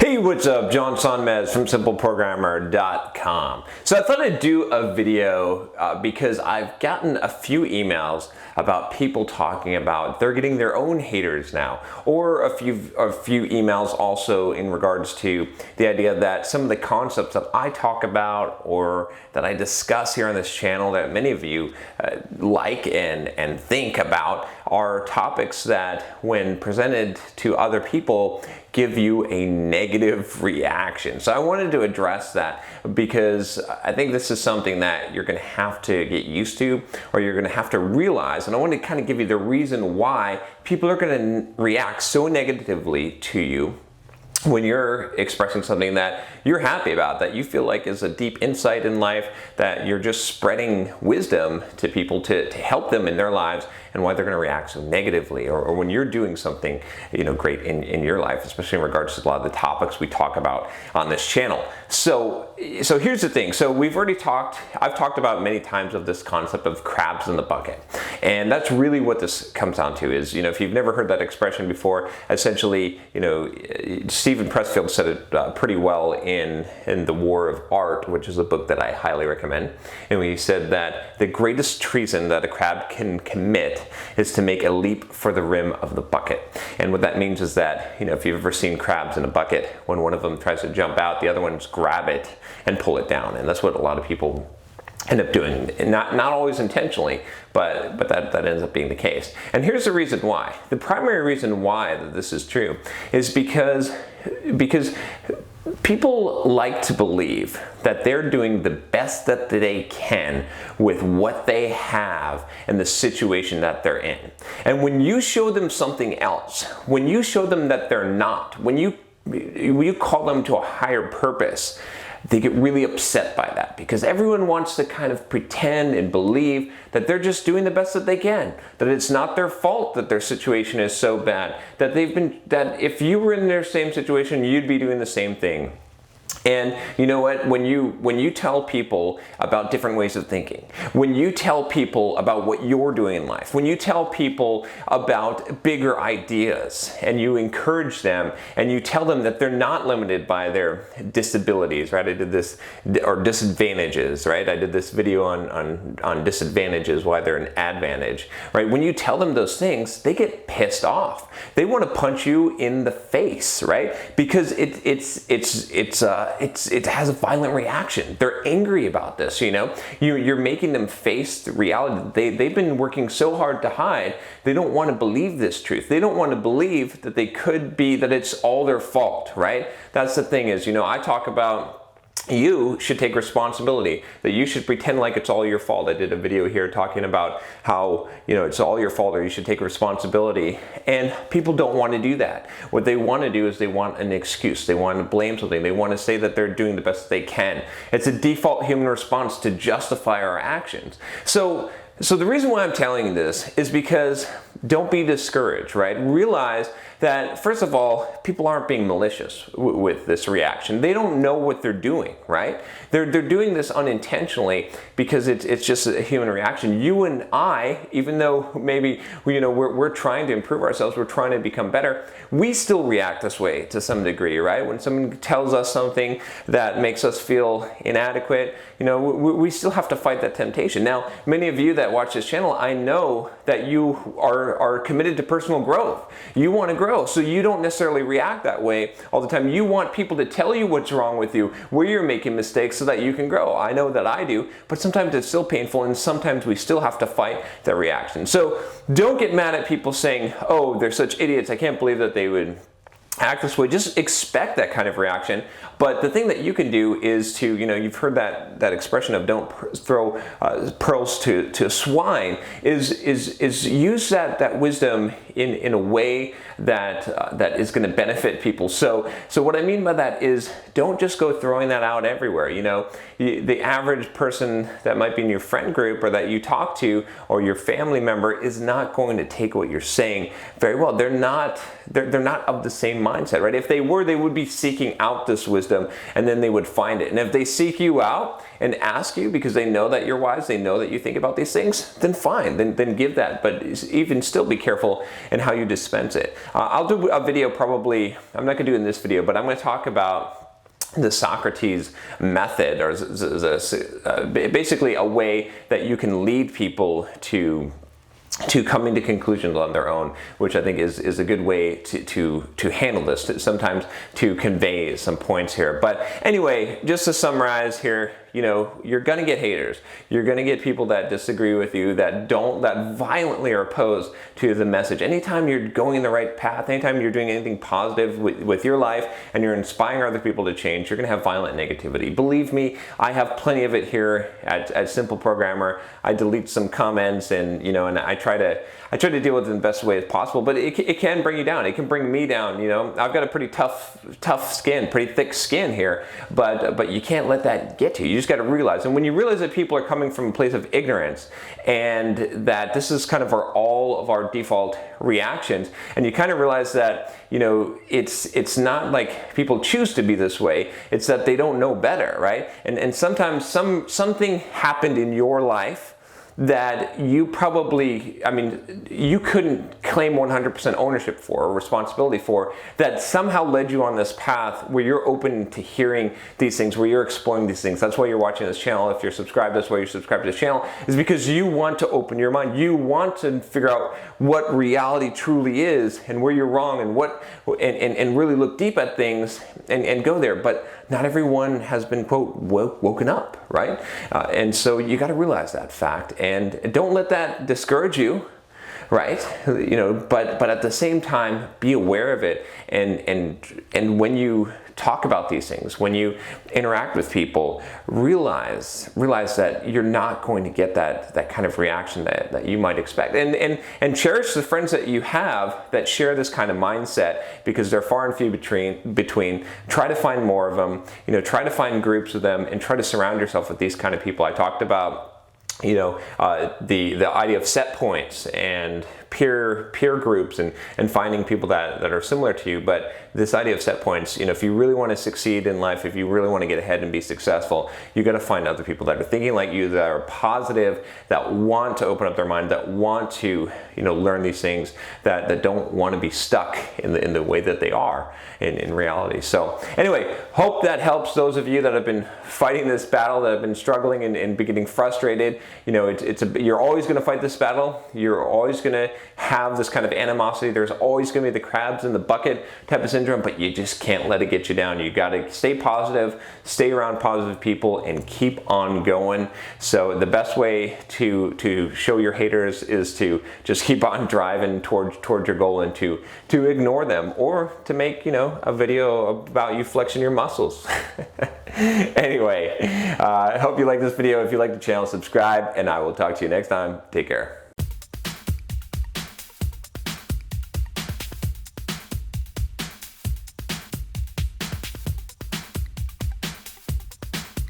Hey, what's up? John Sonmez from SimpleProgrammer.com. So I thought I'd do a video because I've gotten a few emails about people talking about they're getting their own haters now, or a few emails also in regards to the idea that some of the concepts that I talk about or that I discuss here on this channel that many of you like and think about are topics that, when presented to other people, give you a negative reaction. So I wanted to address that because I think this is something that you're going to have to get used to, or you're going to have to realize. And I want to kind of give you the reason why people are going to react so negatively to you when you're expressing something that you're happy about, that you feel like is a deep insight in life, that you're just spreading wisdom to people to help them in their lives, and why they're going to react so negatively, or when you're doing something great in your life, especially in regards to a lot of the topics we talk about on this channel. So here's the thing. So I've talked about many times of this concept of crabs in the bucket, and that's really what this comes down to. Is, if you've never heard that expression before, essentially, Stephen Pressfield said it pretty well in The War of Art, which is a book that I highly recommend. And he said that the greatest treason that a crab can commit is to make a leap for the rim of the bucket. And what that means is that, if you've ever seen crabs in a bucket, when one of them tries to jump out, the other ones grab it and pull it down. And that's what a lot of people end up doing, not always intentionally, but that ends up being the case. And here's the reason why. The primary reason why that this is true is because people like to believe that they're doing the best that they can with what they have and the situation that they're in. And when you show them something else, when you show them that they're not, when you call them to a higher purpose, they get really upset by that, because everyone wants to kind of pretend and believe that they're just doing the best that they can, that it's not their fault that their situation is so bad, that if you were in their same situation, you'd be doing the same thing. And you know what? When you tell people about different ways of thinking, when you tell people about what you're doing in life, when you tell people about bigger ideas, and you encourage them, and you tell them that they're not limited by their disabilities, right? Or disadvantages, right? I did this video on disadvantages, why they're an advantage, right? When you tell them those things, they get pissed off. They want to punch you in the face, right? Because it has a violent reaction. They're angry about this, You're making them face the reality they've been working so hard to hide. They don't want to believe this truth. They don't want to believe that that it's all their fault, right? That's the thing is, I talk about you should take responsibility, that you should pretend like it's all your fault. I did a video here talking about how, it's all your fault, or you should take responsibility. And people don't want to do that. What they want to do is they want an excuse. They want to blame something. They want to say that they're doing the best they can. It's a default human response to justify our actions. So the reason why I'm telling you this is because don't be discouraged, right? Realize that, first of all, people aren't being malicious with this reaction. They don't know what they're doing, right? They're doing this unintentionally because it's just a human reaction. You and I, even though maybe we're trying to improve ourselves, we're trying to become better, we still react this way to some degree, right? When someone tells us something that makes us feel inadequate, we still have to fight that temptation. Now, many of you that watch this channel, I know that you are committed to personal growth. You want to grow, so you don't necessarily react that way all the time. You want people to tell you what's wrong with you, where you're making mistakes, so that you can grow. I know that I do, but sometimes it's still painful, and sometimes we still have to fight that reaction. So don't get mad at people saying, oh, they're such idiots, I can't believe that they would act this way. Just expect that kind of reaction. But the thing that you can do is to, you've heard that expression of don't throw pearls to swine, is use that wisdom in a way that is going to benefit people. So what I mean by that is, don't just go throwing that out everywhere. The average person that might be in your friend group, or that you talk to, or your family member, is not going to take what you're saying very well. They're not of the same mindset, right? If they were, they would be seeking out this wisdom, and then they would find it. And if they seek you out and ask you because they know that you're wise, they know that you think about these things, then fine, then give that. But even still be careful in how you dispense it. I'll do a video probably, I'm not going to do it in this video, but I'm going to talk about the Socrates method, or basically a way that you can lead people to coming to conclusions on their own, which I think is a good way to handle this, sometimes to convey some points here. But anyway, just to summarize here, you're gonna get haters. You're gonna get people that disagree with you, that violently are opposed to the message. Anytime you're going in the right path, anytime you're doing anything positive with your life and you're inspiring other people to change, you're gonna have violent negativity. Believe me, I have plenty of it here at Simple Programmer. I delete some comments and I try to deal with it in the best way as possible, but it can bring you down. It can bring me down. I've got a pretty tough skin, pretty thick skin here, but you can't let that get to you. You just got to realize, and when you realize that people are coming from a place of ignorance and that this is kind of all of our default reactions, and you kind of realize that it's not like people choose to be this way, it's that they don't know better, right? And sometimes something happened in your life that you probably, you couldn't claim 100% ownership for or responsibility for, that somehow led you on this path where you're open to hearing these things, where you're exploring these things. That's why you're watching this channel. If you're subscribed, that's why you're subscribed to this channel, is because you want to open your mind. You want to figure out what reality truly is and where you're wrong and really look deep at things and go there. But not everyone has been, quote, woken up, right? And so you got to realize that fact, and don't let that discourage you, right? But at the same time, be aware of it, and when you talk about these things, when you interact with people, realize that you're not going to get that kind of reaction that you might expect, and cherish the friends that you have that share this kind of mindset, because they're far and few between. Try to find more of them, try to find groups of them, and try to surround yourself with these kind of people. I talked about the idea of set points and peer groups and finding people that are similar to you. But this idea of set points, if you really want to succeed in life, if you really want to get ahead and be successful, you got to find other people that are thinking like you, that are positive, that want to open up their mind, that want to learn these things, that don't want to be stuck in the way that they are in reality. So anyway, hope that helps those of you that have been fighting this battle, that have been struggling and be getting frustrated. You're always going to fight this battle. You're always going to have this kind of animosity. There's always going to be the crabs in the bucket type of syndrome, but you just can't let it get you down. You got to stay positive, stay around positive people, and keep on going. So the best way to show your haters is to just keep on driving towards your goal, and to ignore them, or to make a video about you flexing your muscles. Anyway, I hope you like this video. If you like the channel, subscribe, and I will talk to you next time. Take care.